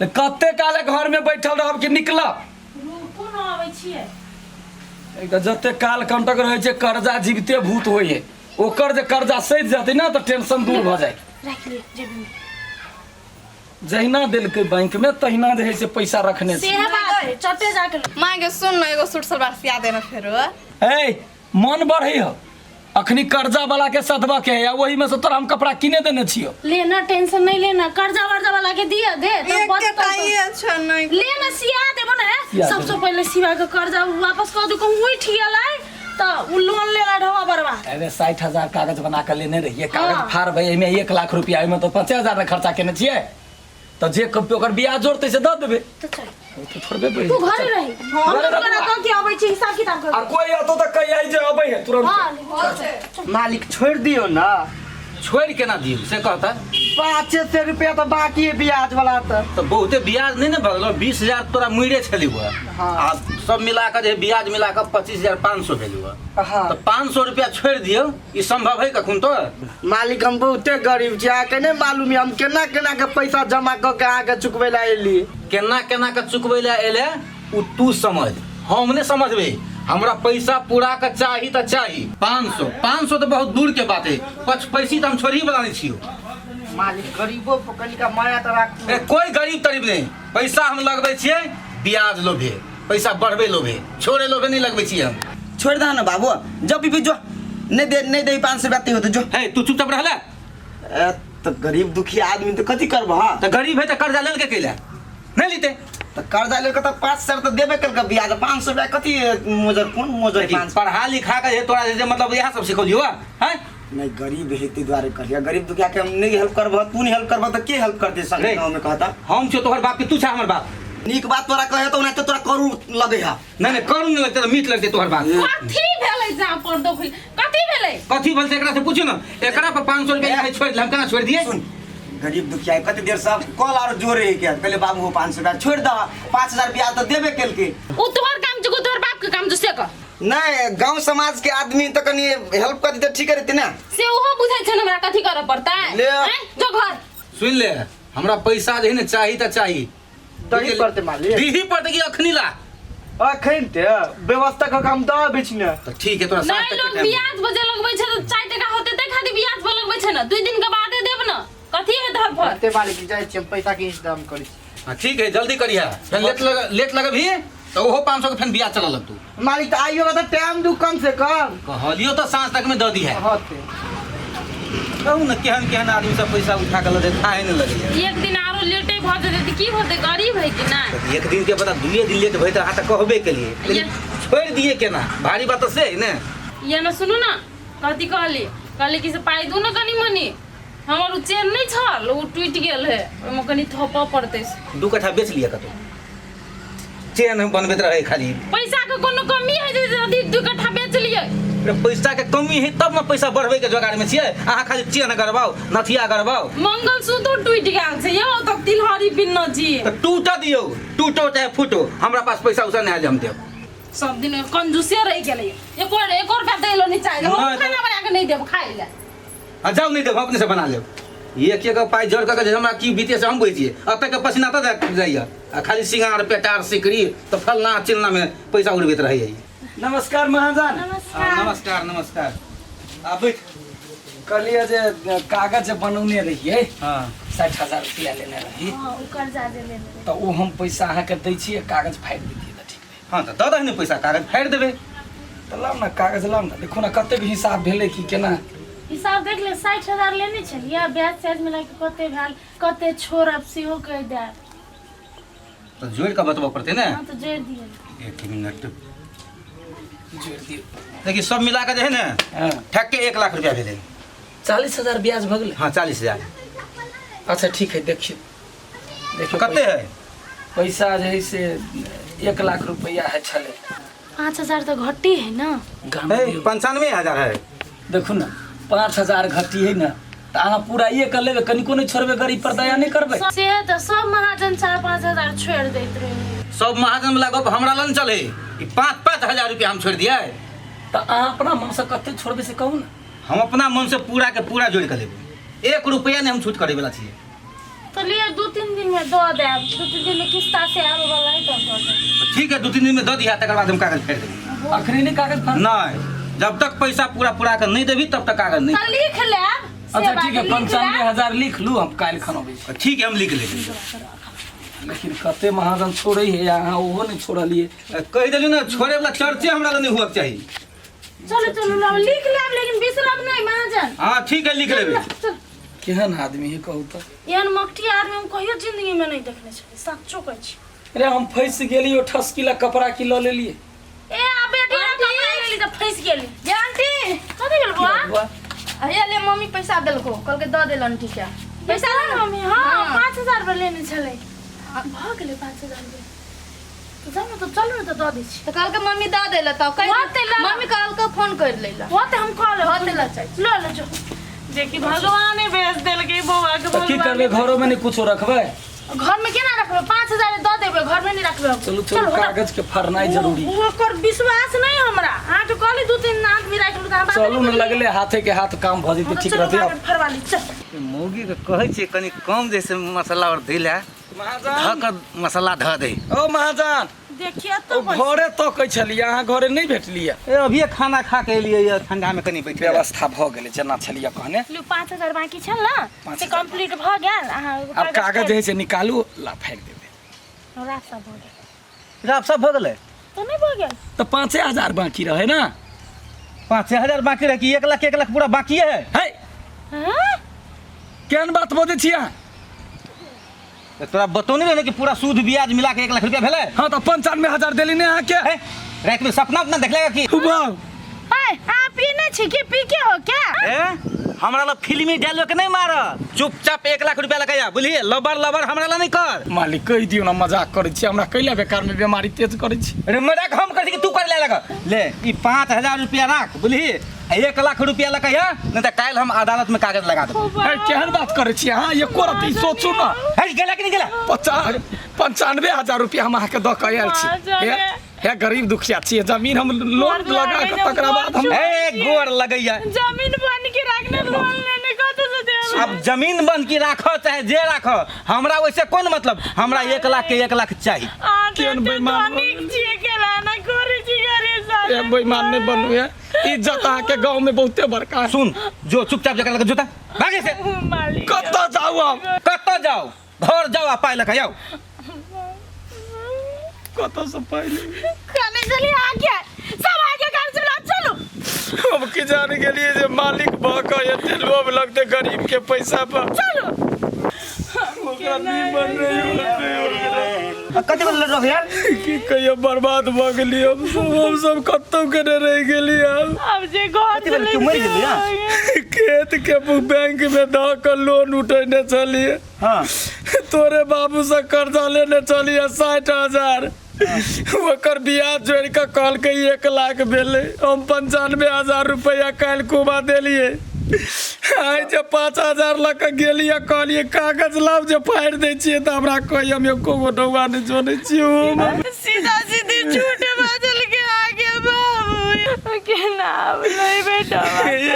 कते काले घर में बैठल रहब कि निकलब? जते काल कंटक रहे छे कर्जा जीवते भूत होइए ओकर जे कर्जा सैध जाते ना तो टेंशन दूर भ जाए। जहिना दिल के बैंक में तहिना जे है से पैसा रखने से चटे जाके मांगे सुन न एगो सूट सलवार सिया देना फेरो। ए मन बढ़ई ह अखनी कर्जा वाला के सदबा के है वही में से तोरा हम कपड़ा किने देने छियो। लेना टेंशन नहीं लेना कर्जा वर्जा वाला के दिया दे तो बताइए अच्छा नहीं लेना सिया देबो ना। सबसे पहले सिवा के कर्जा वापस कर दो कहूं वही ठिया लाए तो लोन ले ढवा बरवा। अरे 60,000 कागज बना के लेने रहिए कागज फाड़ भाई में 1 लाख रुपया में तो 50,000 खर्चा केने छिए तो जे ओकर ब्याज जोड़ते से द देबे तो चल तो थोड़बे पे तू घरे रही हम तो करा कह के आबै छी हिसाब किताब कर आ कोई आतो त कहि आई जे अबै है तुरंत। मालिक छोड़ दियो ना। छोड़ के ना दियो से कहता 500 रुपया तो बाकी है ब्याज वाला तो बहुते ब्याज नहीं ना भगलो 20,000 तोरा मुड़े छली हुआ आ सब मिला के ब्याज मिला के 25,500 भेलु हाँ। तो 500 रुपया छोड़ दियो ई संभव है कखुन तो? मालिक हम बहुते गरीब छी आके नहीं मालूम है हम केना केना के पैसा जमा क के आके चुकबे ला एली केना केना के चुकबे ला एले उ तू समझ हम नहीं समझबे। हमरा पैसा पूरा के चाहिए तो चाहिए 500 तो बहुत दूर के बात है पैसी तो हम छोड़ी वाला नहीं छियो। मालिक गरीबो पकड़ का माया तो राख कोई गरीब तरीब नहीं पैसा हम लगबे छिए ब्याज लोभे पैसा बढ़बे लोभे छोड़े लोभे नहीं लगबे छिए हम। छोड़ दे ना बाबू जब भी जो नहीं दे 500 बात हो तो जो है तू चुपचाप रहला तो गरीब दुखी आदमी तो कथी करबो। हां तो गरीब है तो कर्जा लेल के कैला नहीं लीते तो कर्जा लेके तो 500 तो देबे कर के ब्याज 500 रुपया कथी मोजर कौन मोजर 500 पढ़ा लिखा के तोरा जे मतलब यह सब सिखौलियो है नहीं गरीब हेते द्वारे करिया गरीब दुखिया के हम नहीं हेल्प करबो तू नहीं हेल्प करबो तो के हेल्प कर दे संग गांव में कहता हम छो तोहर बाप के तू छा हमर बाप नीक बात तोरा कहे तो नहीं तो तोरा करू लगे हा नहीं करू नहीं लगते तो मीठ लगते तोहर बाप कथी भेलै जा पर दो कथी भेलै कथी बोलते एकरा से पूछो ना एकरा पर 500 रुपया है छोड़ हम केना छोड़ दिए। गरीब दुखिया कते देर सब कॉल और जोरे है क्या पहले बाबू को 500 रुपया छोड़ द 5000 ब्याज तो देबे केल के उ तोहर काम जो तोहर बाप के काम जो से का नहीं गांव समाज के आदमी तो कनी हेल्प कर दे ठीक रहते ना से ओहो बुझै छ हमरा कथी करे पड़ता है जो घर सुन ले हमरा पैसा जे ने चाहिए त चाहिए दही पड़ते मालिक दीही पड़ते कि अखनी ला अखन ते व्यवस्था का काम द बेचना तो ठीक है तोरा नहीं लोग ब्याज बजे लगबै छ तो 4 टका होते ते खाली ब्याज पर लगबै छ ना 2 दिन के बादे देब ना कथी है धर पर ते मालिक जाय छ पैसा के इंतजाम करी। हां ठीक है जल्दी करिया लेट लगे भी तो ओहो 500 के फेन ब्याज चला लग तू मालिक तो आइयो तो टाइम दू कम से कम कहलियो तो सांझ तक में द दी है होते कहू ना केहन आदमी सब पैसा उठा के लदे थाहे न लगे एक दिन आरो लेटे भ जेते त की होते गरीब है कि ना एक दिन के पता 2 दिन लेट भई त हां त कहबे के लिए लेकिन छोड़ दिए केना भारी बात से ने ये ना सुनो ना कथी कहली कि से पाई दू ना कनी मनी हमर चेन नहीं छल उ टूट गेल है ओमे कनी थोपा पड़ते 2 कट्ठा बेच लिया कतो चेन बनबैत रहे खाली पैसा के कोनो कमी है जे यदि 2 कट्ठा बेच लिए पैसा के कमी है तब न पैसा बढ़बे के जोगाड़ में छिए अहाँ खाली चेन करबाओ नथिया करबाओ मंगलसूत्र टूट गेल छै यो त तिलहरी पिन्न छी तो टूटा दियो टूटो चाहे फूटो हमरा पास पैसा उसा नहीं हम देब सब दिन कंजूसे रह गेलै एक और का देलो नहीं चाहिए हम खाना बना के नहीं देब खाइ ले आ जाओ नहीं देब अपने से बना लेब एक पाई जोड़ के हमरा की बीते से हम बुझिए अब तक पसीना त जाइए आ खाली सिंगार पेटार सिकरी तो फलना चिलना में पैसा उड़बैत रहिए। नमस्कार महाजन। नमस्कार नमस्कार आ बैठ कहलिए जे कागज बनौने रहिए हां 60,000 रुपया लेने रही हां उ कर्जा दे लेने तो वो हम पैसा अहाँ के दै छिए कागज फाड़ि दीजिए त ठीक है। हां त दही ने पैसा कागज फाड़ देबे तो लाओ ना कागज लाओ ना देखो ना कते हिसाब भेले कि केना हिसाब देख ले 60,000 लेने छलिए ब्याज चार्ज मिला के कते भेल कते छोड़ब सेहो कह दे तो जोड़ के बतबो पड़ते ना। हां तो जोड़ दिए 1 मिनट जोड़ दियो देखिए सब मिला के जे है ना हां ठक के 1 लाख रुपया भेले 40,000 ब्याज भ गेलै। हां 40,000 अच्छा ठीक है देखियो कते है पैसा जे है से 1 लाख रुपया है छले 5,000 तो घटी है ना गाम में 95,000 है देखो ना 5,000 घटी है ना तो अहाँ पूरा ये कर लेबे कनिको नहीं छोड़बे गरीब पर दया नहीं करबे से तो सब महाजन 4-5,000 छोड़ देत रहे सब महाजन वाला गप हमरा लन चले ई 5,000 रुपया हम छोड़ दिए तो अहाँ अपना मन से कते छोड़बे से कहू ना हम अपना मन से पूरा के पूरा जोड़ के लेबे 1 रुपया नहीं हम छूट करे वाला छिए चलिए 2-3 दिन में दो दे 2-3 दिन में किस्ता से आवे वाला है तब दो दे। ठीक है 2-3 दिन में दे दिया तकर बाद हम कागज फेर देंगे। अखरी नहीं कागज फाड़ नहीं जब तक पैसा पूरा कर नहीं देवी तब तक कागज नहीं। तो लिख ले अच्छा ठीक है 95,000 लिख लू हम काल खन अबै ठीक है हम लिख लेंगे। लेकिन कते महाजन छोड़े है यहाँ ओहो नहीं छोड़लिए कह दिली ना छोड़े वाला चर्चे हमरा नहीं हुआ चाहिए। चलो लो लिख ले लेकिन बिसरब नहीं महाजन। हाँ ठीक है लिख लेबे। चल केहन आदमी है कहू तो यार मक्टी आदमी हम कहियो जिंदगी में नहीं देखने छे सच्चो कहै छी। अरे हम फंस गेली ओ ठसकीला कपड़ा की ल लेलिए ए आ बेटी कपड़ा लेली त फंस गेली। ये आंटी कथि गेल बुआ? अरे ले मम्मी पैसा देलको कल के दे देलन ठीक है। पैसा ले मम्मी हां 5000 रुपया लेने छले भ गेले 5000 रुपया तो जानो तो चलो न तो दे दै छी। तो कल के मम्मी दे देला त मम्मी कल के फोन कर लेला वो तो हम कॉल होते ला चाहिए। लो ले जो देखी भगवान ने भेज देल के बउआ के तो की करबे घरों में नहीं कुछ रखबे घर में केना रखबे 5000 दे देबे घर में नहीं रखबे। चलो कागज के फरनाई जरूरी ओकर विश्वास नहीं हमरा हां तो कल 2-3 नाक भी राख लू त चलू न लगले हाथे के हाथ काम भ जते ठीक रहते अब फरवाली चल मौगी के कहै छियै कनी कम जैसे मसाला और धिला महाजन धक मसाला ध दे। ओ महाजन देखिए ओ तो घरे तो कह छलिए अहाँ घरे नहीं भेटलिए ए अभी खाना खा के लिए ये ठंडा में कनी बैठ व्यवस्था भ गेले जना छलिए कहने लू 5000 बाकी छल ना 5,000 से कंप्लीट भ गेल अहाँ अब कागज है से निकालू ला फेंक देबे रास्ता भ गेल रात सब भ गेलै तो नहीं भ गेल तो 5,000 बाकी रहे ना 5,000 बाकी रह कि 1 लाख पूरा बाकी है। हां केहन बात बजै छी अहाँ? तो तोरा बतौनी रहे कि पूरा सूद ब्याज मिला के 1 लाख रुपया भेलै। हाँ तो 95,000 देली ने अहाँ के रात में सपना उतना देखलेगा कि वाह ए आप पीने छी कि पी के हो क्या? हमरा ला फिल्मी डायलॉग के नहीं मार चुपचाप 1 लाख रुपया लगाया बुझलिए लबर हमरा ला नहीं कर। मालिक कह दियो ना मजाक करै छी हमरा कैला बेकार में बीमारी तेज करै छी। अरे मजाक हम कर कि तू कर ले लगा ले ई 5,000 रुपया राख बुझलिए 1 लाख रुपया लगाया नहीं तो काल हम अदालत में कागज लगा देबो। है केहन बात करै छी अहाँ एको रति सोचू ना है गेला कि नहीं गेला 95,000 रुपया हम अहाँ के द के आयल छी। हे गरीब दुखिया छी जमीन हम लोन लगा के तकरा बाद हम ए गोर लगैया जमीन बन के रखने लोन लेने को तो दे। अब जमीन बन के राखो चाहे जे राखो हमरा वैसे कौन मतलब हमरा 1 लाख के 1 लाख चाहिए। केन बेईमान छिए के लाना करे छी गरीब साथ ए बेईमान नहीं बनू है इज्जत अहाँ के गांव में बहुते बड़का है। सुन जो चुपचाप जकर लगा जोता भागे से मालिक कत्ता जाऊ हम कत्तो जाओ घर जाओ पाई लगा जाओ कत्ता से पहले खाने चली आ गया सब आगे घर से ला चलो हम की जाने के लिए जे मालिक बका ये लोभ लगते गरीब के पैसा पर चलो ओकरा नहीं बन रही होते कते बोल रहो यार की कहियो बर्बाद भ गेली हम सब कत्तो करे रह गेली अब जे घर कते बोल तू मर गेली ना खेत के बैंक में द के लोन उठेने चलिए। हां तोरे बाबू से कर्जा लेने चलिए 60,000 ओकर ब्याज जोड़ के कल के 1 लाख भेले हम 95,000 रुपया काल कुबा देलिए। आइ जे 5,000 लग के गेलिए कहलिए कागज लाव जे फाड़ दै छियै त हमरा कहि हम एको गो डौआ नहीं जोड़ै छियै सीधा सीधी झूठ बाजल के आगे बाबू के नाम नहीं बेटा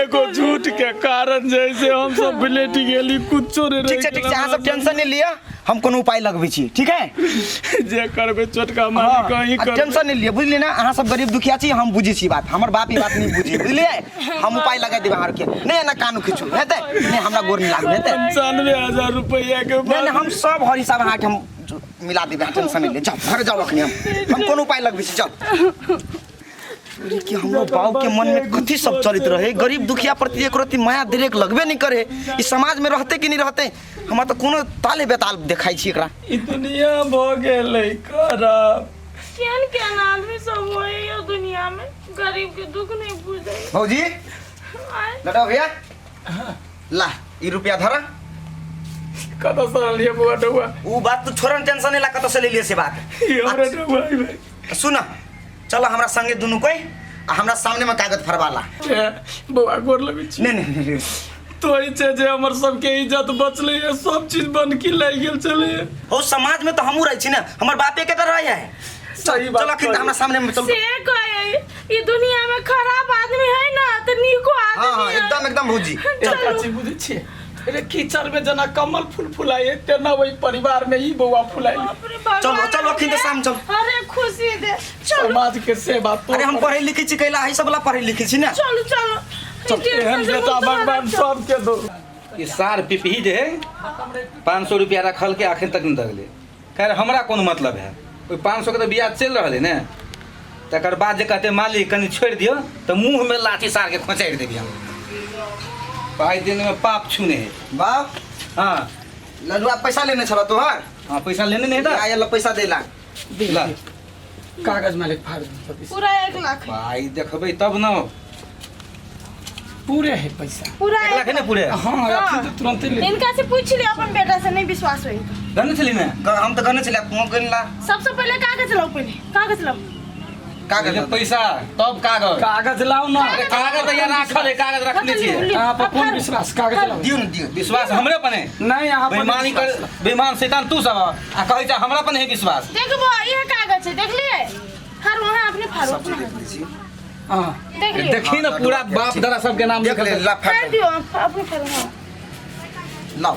एगो झूठ के कारण जैसे हम सब बुलेट गेली कुछो नहीं ठीक छै अहाँ सब टेंशन नहीं लिया हम कोनो उपाय लगबै छी ठीक है जे करबे छोटका मालिक कहीं कर टेंशन नहीं लिया बुझलिए ना अहाँ सब गरीब दुखिया छी हम बुझी छी बात हमर बाप ई बात नहीं बुझी बुझलिए हम उपाय लगा देब अहाँ के नहीं ना कानू खिचू हेतै नहीं हमरा गोर नहीं लागबे हेतै 95,000 रुपया के नहीं नहीं हम सब हर हिसाब अहाँ के हम मिला देब टेंशन नहीं ले जाओ घर जाओ अखनी हम कोनो उपाय लगबै छी जाओ कि हमरो बाबू के मन में कथी सब चलित रहे गरीब दुखिया प्रति एक रति माया देख लगबे नहीं करे इस समाज में रहते कि नहीं रहते हमरा तो कोनो ताले बेताल देखाई छी एकरा ई दुनिया भ गेलै खराब केन आदमी सब होए यो दुनिया में गरीब के दुख नहीं बुझे भौजी लटा भैया ला ई रुपया धरा कत से लिए बुआ डुआ ऊ बात तो छोड़न टेंशन नहीं ला कत से ले लिए से बात हमरे डुआ भाई सुन चलो हमरा संगे दुनु कोई आ हमरा सामने में कागज फरवाला बुआ गोर लगै छी नहीं नहीं तो ई छै जे हमर सब के इज्जत बचले है सब चीज बन के लाग गेल चले हो समाज में तो हमहू रही छी ना हमर बापे के तरह है सही बात चलो कि हमरा सामने में चल से कहे ये दुनिया में खराब आदमी है ना तो नीको आदमी हां हां एकदम एकदम भौजी एक चीज बुझै छी अरे कीचड़ में जना कमल फूल फुलाए तेना वही परिवार में ही बउआ फुलाए। चलो चलो अखिन शाम चल। अरे खुशी दे चलो समाज के सेवा तो अरे हम पढ़े लिखे छी कैला है सब वाला पढ़े लिखे छी ना। चलो चलो एहन बेटा भगवान सबके दो। ये सार पिपही जे है 500 रुपया रखल के आखिर तक नहीं दगले। खैर हमरा कौन मतलब है, ओहि 500 के तो ब्याज चल रहा है ने। तकर बाद जे कहते मालिक कनि छोड़ दियो तो मुंह में लाठी सार के खोचाड़ देबी हम। पाई दिन में पाप छूने है। बाप हाँ लडुआ पैसा लेने छला तोहर। हाँ पैसा लेने नहीं था। आयल पैसा दे ला। ला कागज मालिक फाड़ दो। पूरा 1 लाख है। भाई देखबै तब न। पूरे है पैसा पूरा 1 लाख है ना पूरे। हाँ अखन तो तुरंत ले। इनका से पूछ लियो अपन बेटा से, नहीं विश्वास होई तो। गन चली ना हम तो गने चले फोन कर ला। सबसे पहले कागज लाओ, पहले कागज लाओ। कागज पहले पैसा तब कागज। कागज लाओ ना। अरे कागज तो यहाँ राखल है, कागज रखने छिए। यहाँ पर कौन विश्वास कागज लाओ। दियो न दियो। विश्वास हमरे पने नहीं यहाँ पर बेईमानी कर बेईमान शैतान तू सब आ कहै छ हमरा पने है विश्वास। देखबो ये कागज है, देख लिए फाड़ो वहाँ अपने फाड़ो अपने हाथ। हाँ देख लिए देखी ना पूरा बाप दादा सबके नाम देख ले ला फाड़ फाड़ दियो अपने फाड़ो। हाँ लाओ।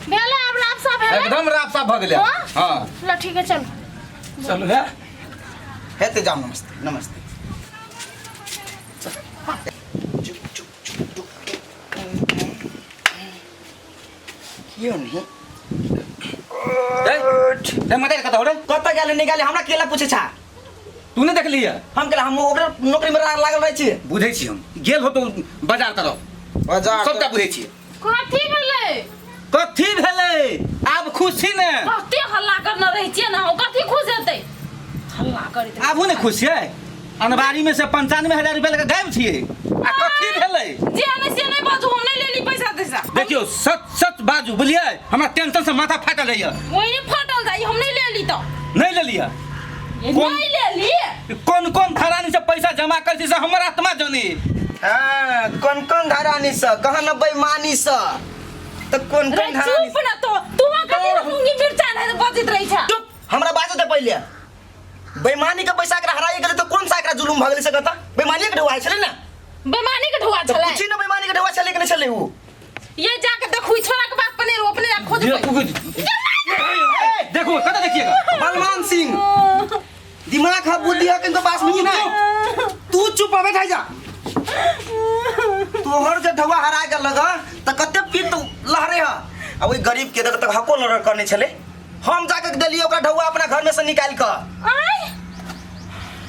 बेला अब लाभ सब है एकदम राप साफ भ गेलै। हाँ? हाँ ला ठीक है चलो। चलो है हेते जाओ। नमस्ते नमस्ते। क्यों नहीं ए मते कत हो रे कत गेले नहीं गेले हमरा केला पूछे छा। तू ने देख लिया। हम केला हम ओकरे नौकरी में लागल रहे छी। बुझै छी हम गेल हो तो बाजार तरफ बाजार सबटा बुझै छी। कथी भेलै? कथी भेलै आब खुशी ने। कते हल्ला करना रही छियै ना, ओ कथी खुश हेतै? हल्ला करैत रही। आबू ने खुश छै। अनबारी में से 95,000 रुपया लेके गायब छिए। आ कथी भेलै? जे हमें से नहीं बाजू, हम नहीं लेली पैसा तैसा। देखियो सच सच बाजू बुझलिए। हमरा टेंशन से माथा फाटल रहैया। वही नहीं फटल जाई, हम नहीं लेली तो। नहीं ले लिया। कौन- नहीं लेली। कौन कौन खरानी से पैसा जमा कर दी से हमर आत्मा जानी। हां कौन धारानी से कहां न बेईमानी से तो कौन रे धारानी चुप ना तो, तू कथी लूंगी मिर्चा नहीं बाजित रही छ। चुप हमरा बाजो दे पहिले। बेईमानी के पैसा एकरा हराई गेले तो कौन सा एकरा जुलुम भ गेले से कहता। बेईमानी के ढुआ छले ना। बेमानी के ढुआ तो छले। कुछ न बेईमानी के ढुआ छले कि नहीं छले वो। ये जाके देखू छोरा के बाप पने रो अपने आप खोज। देखो कत देखिएगा। बलवान सिंह दिमाग है बुद्धि है किनको पास नहीं है। तू चुप बैठ जा। तोहर जे ढवा हरा गेल लगा त कते पीत लहरे ह। अब ओई गरीब के देख तक हको न करने छले। हम जाके देलिए ओकरा ढवा अपना घर में से निकाल के। आई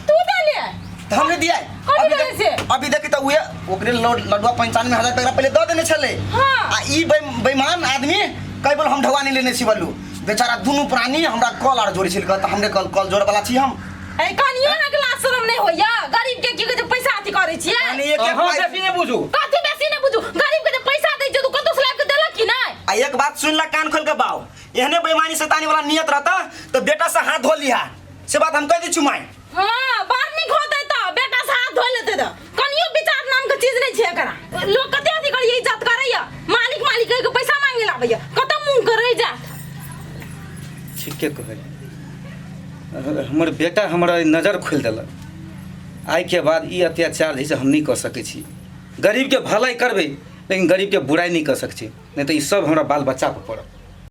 तू देले तो हमने दिया। कथी देले से? अभी देखी तो उहे ओकरे लडवा 95,000 टका पहले दे देने छले। हाँ। आ ई बेईमान आदमी कई बोल हम ढवा नहीं लेने छी बल्लू। बेचारा दुनु प्राणी हमरा कॉल आर जोड़ी छिल त हमरे कॉल जोड़ वाला छी हम। ए कनिया ना क्लास शरम नहीं होया, गरीब के की के पैसा अथी करे छिए। यानी एक हम बेसी ने बुझू। कथी बेसी नहीं बुझू, गरीब के पैसा दै छ तू कतो स्लैब के देलक कि नहीं? आ एक बात सुन ला कान खोल के बाऊ। एहने बेईमानी शैतानी वाला नियत रहता तो बेटा से हाथ धो लिया। से बात हम कह दी छुमाई। हां बार नहीं खोदे तो बेटा से हाथ धो लेते तो। कनियो विचार नाम के चीज नहीं छे एकरा। लोग कते अथी करिए इज्जत करैया। मालिक के पैसा मांगे लाबैया। कत मुंह करे जा। ठीके कहै। हमर बेटा हमरा नजर खोल देलक। आइ के बाद ई अत्याचार जैसे हम नहीं कर सकै छी। गरीब के भलाई करबै लेकिन गरीब के बुराई नहीं कर सकै छी। नहीं तो ई सब हमरा बाल बच्चा पर पड़त।